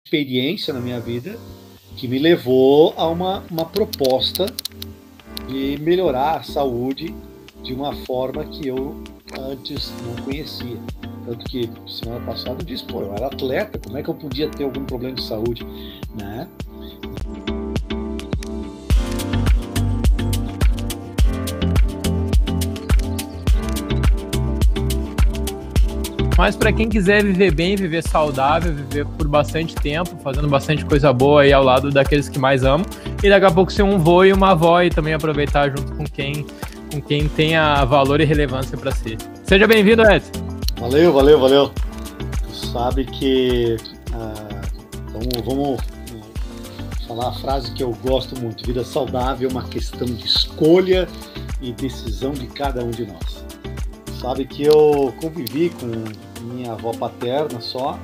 experiência na minha vida que me levou a uma proposta de melhorar a saúde de uma forma que eu antes não conhecia. Tanto que semana passada eu disse, eu era atleta, como é que eu podia ter algum problema de saúde, né? Mas para quem quiser viver bem, viver saudável, viver por bastante tempo, fazendo bastante coisa boa aí ao lado daqueles que mais amam, e daqui a pouco ser um vô e uma avó e também aproveitar junto com quem tenha valor e relevância para si. Seja bem-vindo, Edson. Valeu. Tu sabe que vamos falar a frase que eu gosto muito: vida saudável é uma questão de escolha e decisão de cada um de nós. Sabe que eu convivi com minha avó paterna só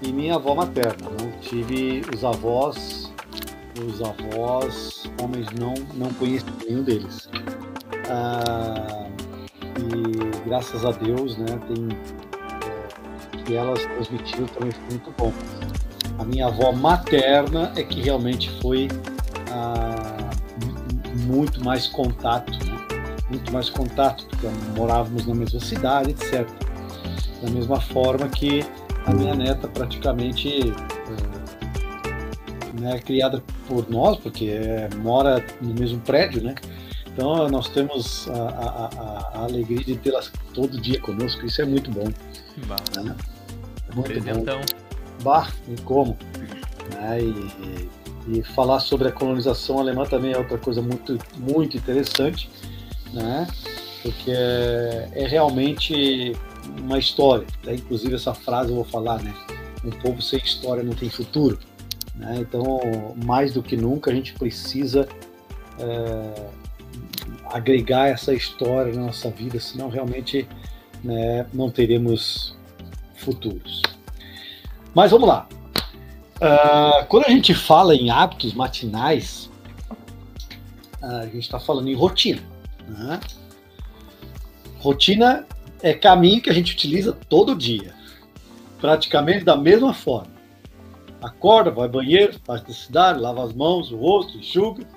e minha avó materna. Não tive os avós homens, não conheci nenhum deles. E graças a Deus, né, que elas transmitiram também foi muito bom. A minha avó materna é que realmente foi muito mais contato, né? Muito mais contato, porque morávamos na mesma cidade, etc. Da mesma forma que a minha neta praticamente é criada por nós, porque mora no mesmo prédio, né? Então nós temos a alegria de tê-las todo dia conosco, isso é muito bom. Né? É muito Presentão. bom. Como? Né? E falar sobre a colonização alemã também é outra coisa muito, muito interessante, né? Porque é realmente uma história. Inclusive essa frase eu vou falar, né? Um povo sem história não tem futuro. Né? Então, mais do que nunca, a gente precisa agregar essa história na nossa vida, senão realmente, né, não teremos futuros. Mas vamos lá. Quando a gente fala em hábitos matinais, a gente está falando em rotina. Né? Rotina é caminho que a gente utiliza todo dia, praticamente da mesma forma. Acorda, vai ao banheiro, faz necessidade, lava as mãos, o rosto, enxuga,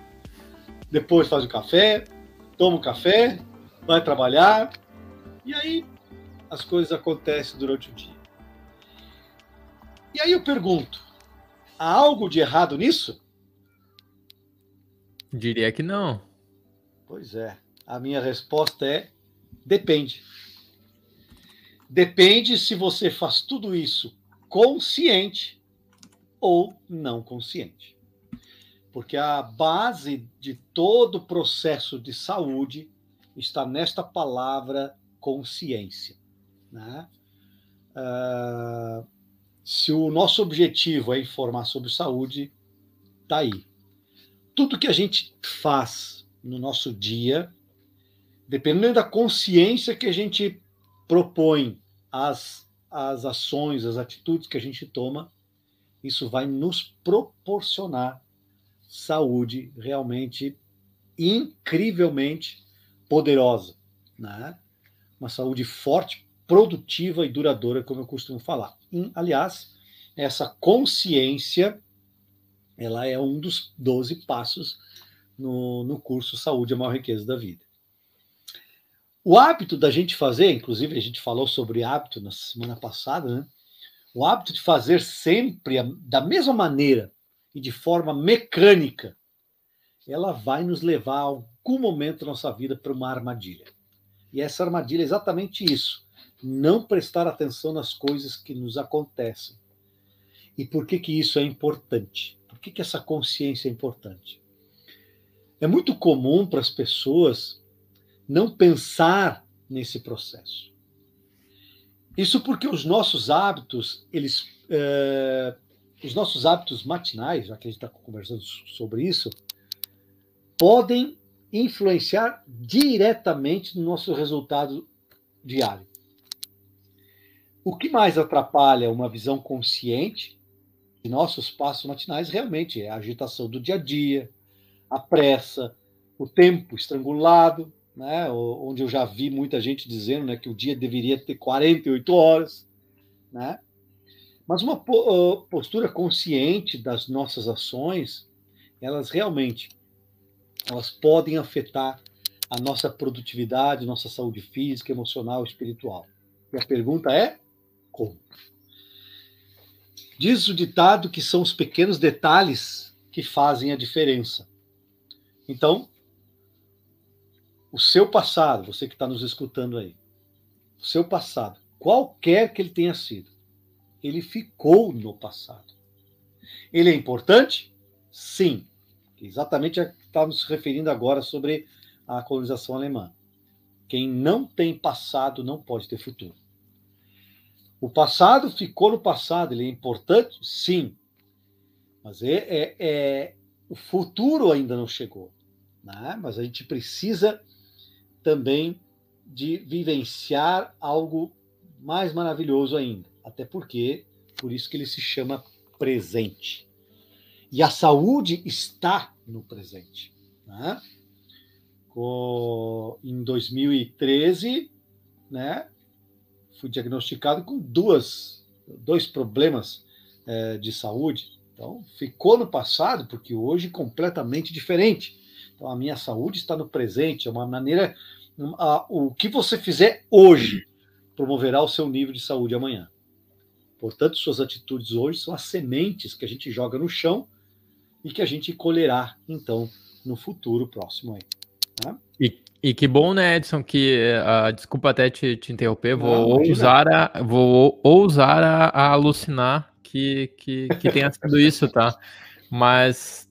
depois faz o café, toma o café, vai trabalhar, e aí as coisas acontecem durante o dia. E aí eu pergunto, há algo de errado nisso? Diria que não. Pois é, a minha resposta é depende. Depende se você faz tudo isso consciente ou não consciente. Porque a base de todo o processo de saúde está nesta palavra consciência. Né? Se o nosso objetivo é informar sobre saúde, está aí. Tudo que a gente faz no nosso dia, dependendo da consciência que a gente propõe às ações, às atitudes que a gente toma, isso vai nos proporcionar saúde realmente incrivelmente poderosa, né? Uma saúde forte, produtiva e duradoura, como eu costumo falar. Aliás, essa consciência, ela é um dos 12 passos no curso Saúde, a Maior Riqueza da Vida. O hábito da gente fazer, inclusive a gente falou sobre hábito na semana passada, né? O hábito de fazer sempre da mesma maneira e de forma mecânica, ela vai nos levar a algum momento da nossa vida para uma armadilha. E essa armadilha é exatamente isso: não prestar atenção nas coisas que nos acontecem. E por que isso é importante? Por que essa consciência é importante? É muito comum para as pessoas não pensar nesse processo. Isso porque os nossos hábitos, os nossos hábitos matinais, já que a gente está conversando sobre isso, podem influenciar diretamente no nosso resultado diário. O que mais atrapalha uma visão consciente de nossos passos matinais realmente é a agitação do dia a dia, a pressa, o tempo estrangulado, né, onde eu já vi muita gente dizendo, né, que o dia deveria ter 48 horas. Né? Mas uma postura consciente das nossas ações, elas realmente elas podem afetar a nossa produtividade, nossa saúde física, emocional, espiritual. E a pergunta é como? Diz o ditado que são os pequenos detalhes que fazem a diferença. Então, o seu passado, você que está nos escutando aí, o seu passado, qualquer que ele tenha sido, ele ficou no passado. Ele é importante? Sim. Exatamente a que estávamos se referindo agora sobre a colonização alemã. Quem não tem passado não pode ter futuro. O passado ficou no passado, ele é importante? Sim. Mas o futuro ainda não chegou. Né? Mas a gente precisa também de vivenciar algo mais maravilhoso ainda. Até porque, por isso que ele se chama presente. E a saúde está no presente. Né? Em 2013, né, fui diagnosticado com dois problemas de saúde. Então, ficou no passado, porque hoje é completamente diferente. Então, a minha saúde está no presente. É uma maneira... o que você fizer hoje promoverá o seu nível de saúde amanhã. Portanto, suas atitudes hoje são as sementes que a gente joga no chão e que a gente colherá, então, no futuro próximo aí. Tá? E que bom, né, Edson, que, desculpa até te interromper, vou ousar a alucinar que tenha sido isso, tá? Mas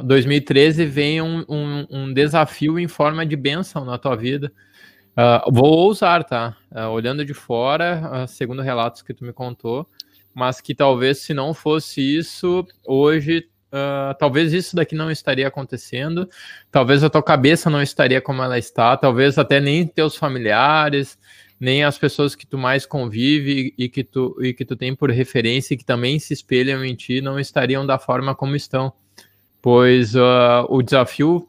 2013 vem um desafio em forma de bênção na tua vida. Vou ousar, tá? Olhando de fora, segundo relatos que tu me contou, mas que talvez se não fosse isso, hoje, talvez isso daqui não estaria acontecendo, talvez a tua cabeça não estaria como ela está, talvez até nem teus familiares, nem as pessoas que tu mais convive e que tu tem por referência e que também se espelham em ti, não estariam da forma como estão. Pois o desafio,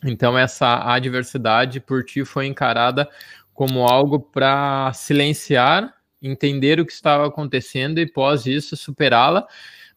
então, essa adversidade por ti foi encarada como algo para silenciar, entender o que estava acontecendo e, pós isso, superá-la,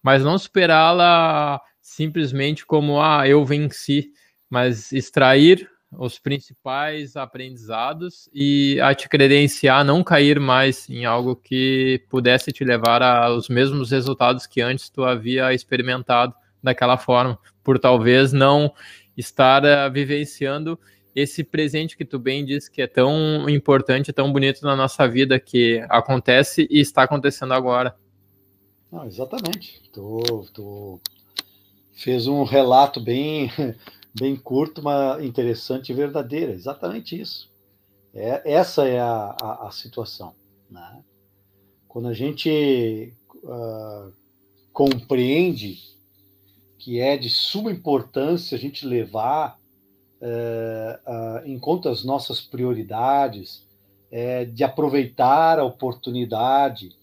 mas não superá-la simplesmente como, eu venci, mas extrair os principais aprendizados e a te credenciar, não cair mais em algo que pudesse te levar aos mesmos resultados que antes tu havia experimentado daquela forma, por talvez não estar vivenciando esse presente que tu bem disse que é tão importante, tão bonito na nossa vida, que acontece e está acontecendo agora. Não, exatamente. Tu fez um relato bem curto, mas interessante e verdadeiro. Exatamente isso. Essa é a situação. Né? Quando a gente compreende que é de suma importância a gente levar em conta as nossas prioridades, de aproveitar a oportunidade,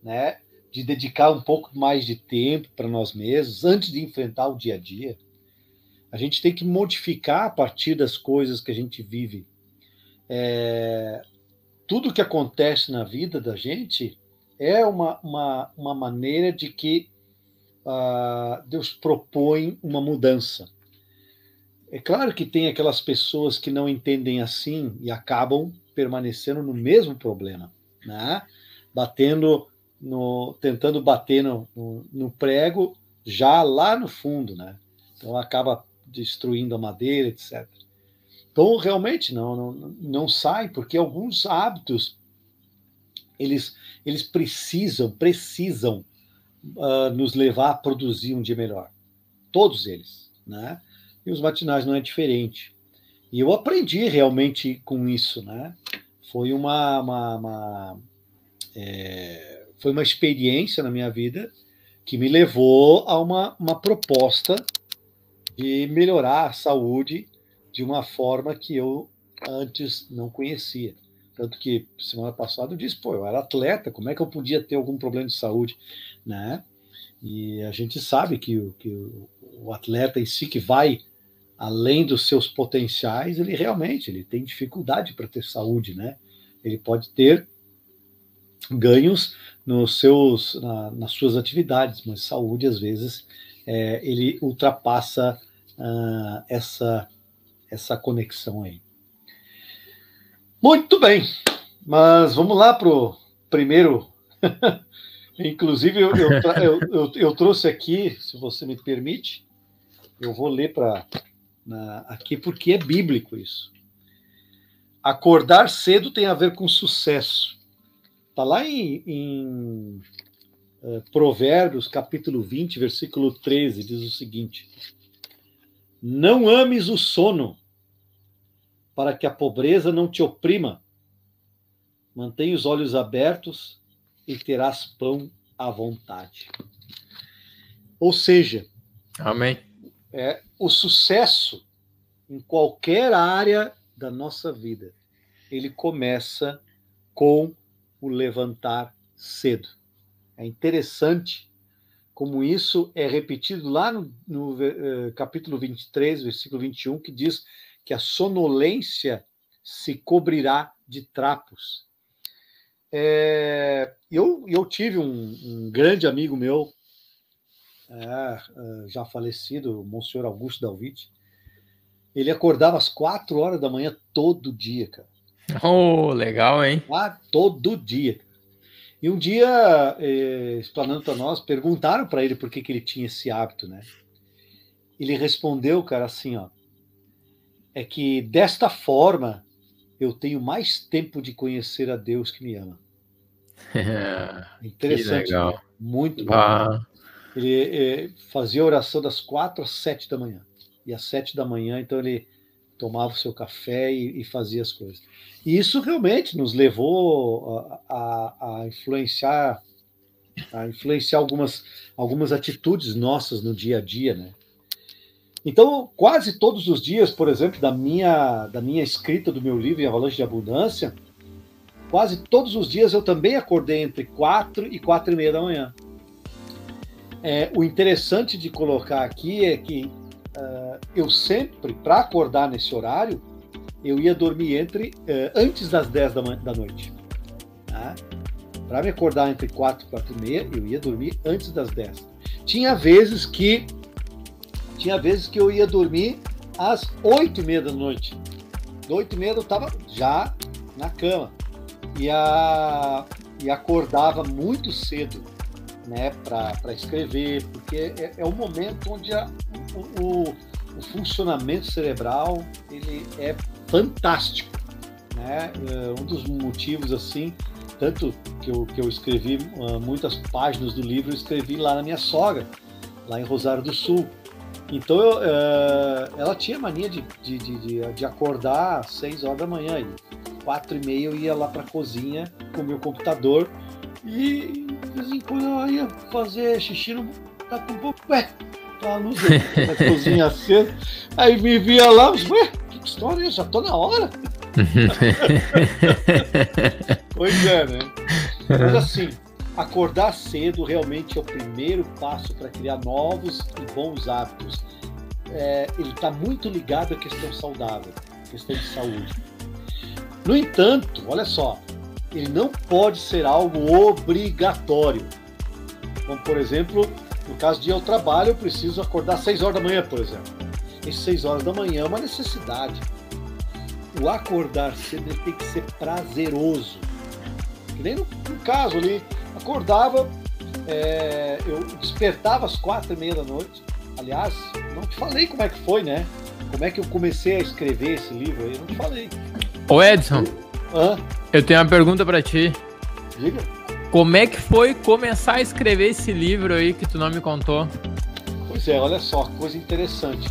né, de dedicar um pouco mais de tempo para nós mesmos, antes de enfrentar o dia a dia. A gente tem que modificar a partir das coisas que a gente vive. Tudo que acontece na vida da gente é uma maneira de que Deus propõe uma mudança. É claro que tem aquelas pessoas que não entendem assim e acabam permanecendo no mesmo problema, né? Tentando bater no prego já lá no fundo, né? Então acaba destruindo a madeira, etc. Então realmente não sai, porque alguns hábitos eles precisam nos levar a produzir um dia melhor. Todos eles, né? E os matinais não é diferente. E eu aprendi realmente com isso, né? Foi foi uma experiência na minha vida que me levou a uma proposta de melhorar a saúde de uma forma que eu antes não conhecia. Tanto que semana passada eu disse, eu era atleta, como é que eu podia ter algum problema de saúde, né? E a gente sabe que o atleta em si que vai além dos seus potenciais, ele realmente tem dificuldade para ter saúde, né? Ele pode ter ganhos nas suas atividades, mas saúde, às vezes, ele ultrapassa essa conexão aí. Muito bem, mas vamos lá para o primeiro. Inclusive, eu trouxe aqui, se você me permite, eu vou ler aqui, porque é bíblico isso. Acordar cedo tem a ver com sucesso. Está lá em Provérbios, capítulo 20, versículo 13, diz o seguinte: não ames o sono, para que a pobreza não te oprima. Mantenha os olhos abertos e terás pão à vontade. Ou seja, amém. O sucesso em qualquer área da nossa vida, ele começa com o levantar cedo. É interessante como isso é repetido lá no capítulo 23, versículo 21, que diz que a sonolência se cobrirá de trapos. Eu tive um grande amigo meu, já falecido, o Monsenhor Augusto Dalvite. Ele acordava às 4 horas da manhã todo dia, cara. Oh, legal, hein? Todo dia. E um dia, explanando para nós, perguntaram para ele por que ele tinha esse hábito, né? Ele respondeu, cara, assim, ó: é que desta forma eu tenho mais tempo de conhecer a Deus que me ama. Interessante, legal. Né? Muito bom. Ele fazia oração das 4 às 7 da manhã. E às 7 da manhã, então, ele tomava o seu café e fazia as coisas. E isso realmente nos levou a influenciar algumas atitudes nossas no dia a dia, né? Então, quase todos os dias, por exemplo, da minha escrita do meu livro, Em Avalanche de Abundância, quase todos os dias eu também acordei entre 4 e 4 e meia da manhã. O interessante de colocar aqui é que eu sempre, para acordar nesse horário, eu ia dormir antes das 10 da noite. Tá? Para me acordar entre 4 e 4 e meia, eu ia dormir antes das 10. Tinha vezes que eu ia dormir às 8 e meia da noite. Às 8 e meia eu estava já na cama. E acordava muito cedo, né, para escrever, porque é um momento onde o funcionamento cerebral ele é fantástico, né? Um dos motivos, assim, tanto que eu escrevi muitas páginas do livro, eu escrevi lá na minha sogra, lá em Rosário do Sul. Então ela tinha mania de acordar às 6 horas da manhã, e 4 e meia eu ia lá para a cozinha com o meu computador, e de vez em quando eu ia fazer xixi, tá com um pouco, a luz da cozinha acesa, aí me via lá, que história é essa? Já tô na hora. Pois é, né? Mas assim, acordar cedo realmente é o primeiro passo para criar novos e bons hábitos. Ele está muito ligado à questão saudável, à questão de saúde. No entanto, olha só, ele não pode ser algo obrigatório. Como, por exemplo, no caso de eu trabalho, eu preciso acordar às 6 horas da manhã, por exemplo. E 6 horas da manhã é uma necessidade. O acordar cedo ele tem que ser prazeroso. Que nem no caso ali, acordava, eu despertava às 4 e meia da noite. Aliás, não te falei como é que foi, né? Como é que eu comecei a escrever esse livro aí, eu não te falei. Ô Edson, eu tenho uma pergunta pra ti. Diga. Como é que foi começar a escrever esse livro aí que tu não me contou? Pois é, olha só, coisa interessante.